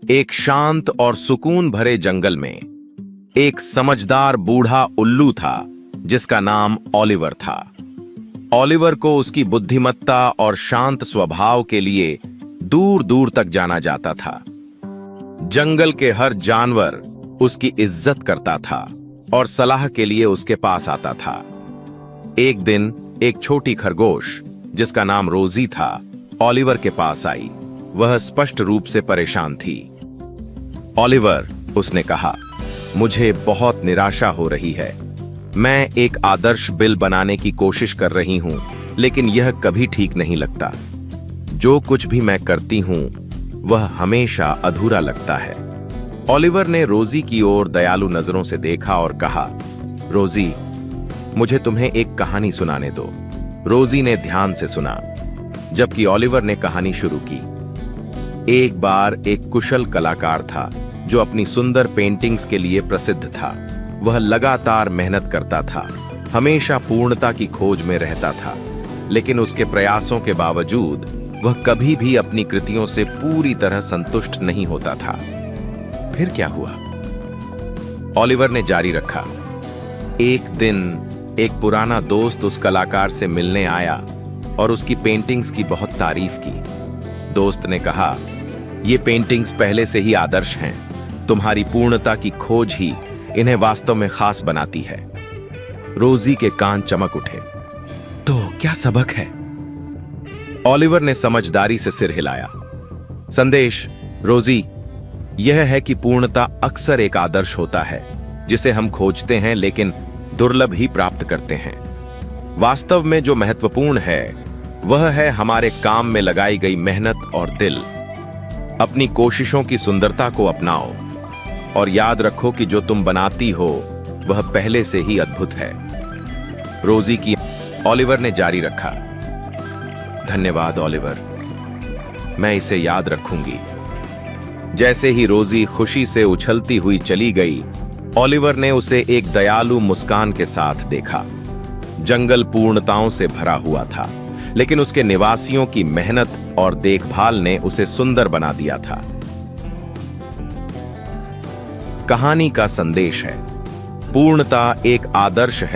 एक शांत और सुकून भरे जंगल में एक समझदार बूढ़ा उल्लू था जिसका नाम ओलिवर था। ओलिवर को उसकी बुद्धिमत्ता और शांत स्वभाव के लिए दूर दूर तक जाना जाता था। जंगल के हर जानवर उसकी इज्जत करता था और सलाह के लिए उसके पास आता था। एक दिन एक छोटी खरगोश जिसका नाम रोजी था ओलिवर के पास आई। वह स्पष्ट रूप से परेशान थी। ओलिवर, उसने कहा, मुझे बहुत निराशा हो रही है। मैं एक आदर्श बिल बनाने की कोशिश कर रही हूं, लेकिन यह कभी ठीक नहीं लगता। जो कुछ भी मैं करती हूं वह हमेशा अधूरा लगता है। ओलिवर ने रोजी की ओर दयालु नजरों से देखा और कहा, रोजी, मुझे तुम्हें एक कहानी सुनाने दो। रोजी ने ध्यान से सुना जबकि ओलिवर ने कहानी शुरू की। एक बार एक कुशल कलाकार था जो अपनी सुंदर पेंटिंग्स के लिए प्रसिद्ध था। वह लगातार मेहनत करता था, हमेशा पूर्णता की खोज में रहता था, लेकिन उसके प्रयासों के बावजूद वह कभी भी अपनी कृतियों से पूरी तरह संतुष्ट नहीं होता था। फिर क्या हुआ? ओलिवर ने जारी रखा। एक दिन एक पुराना दोस्त उस कलाकार से मिलने आया और उसकी पेंटिंग्स की बहुत तारीफ की। दोस्त ने कहा, ये पेंटिंग्स पहले से ही आदर्श हैं। तुम्हारी पूर्णता की खोज ही इन्हें वास्तव में खास बनाती है। रोजी के कान चमक उठे। तो क्या सबक है? ओलिवर ने समझदारी से सिर हिलाया। संदेश, रोजी, यह है कि पूर्णता अक्सर एक आदर्श होता है जिसे हम खोजते हैं लेकिन दुर्लभ ही प्राप्त करते हैं। वास्तव में जो महत्वपूर्ण है वह है हमारे काम में लगाई गई मेहनत और दिल। अपनी कोशिशों की सुंदरता को अपनाओ और याद रखो कि जो तुम बनाती हो वह पहले से ही अद्भुत है। रोजी की। ओलिवर ने जारी रखा। धन्यवाद ओलिवर, मैं इसे याद रखूंगी। जैसे ही रोजी खुशी से उछलती हुई चली गई, ओलिवर ने उसे एक दयालु मुस्कान के साथ देखा। जंगल पूर्णताओं से भरा हुआ था, लेकिन उसके निवासियों की मेहनत और देखभाल ने उसे सुंदर बना दिया था। कहानी का संदेश है, पूर्णता एक आदर्श है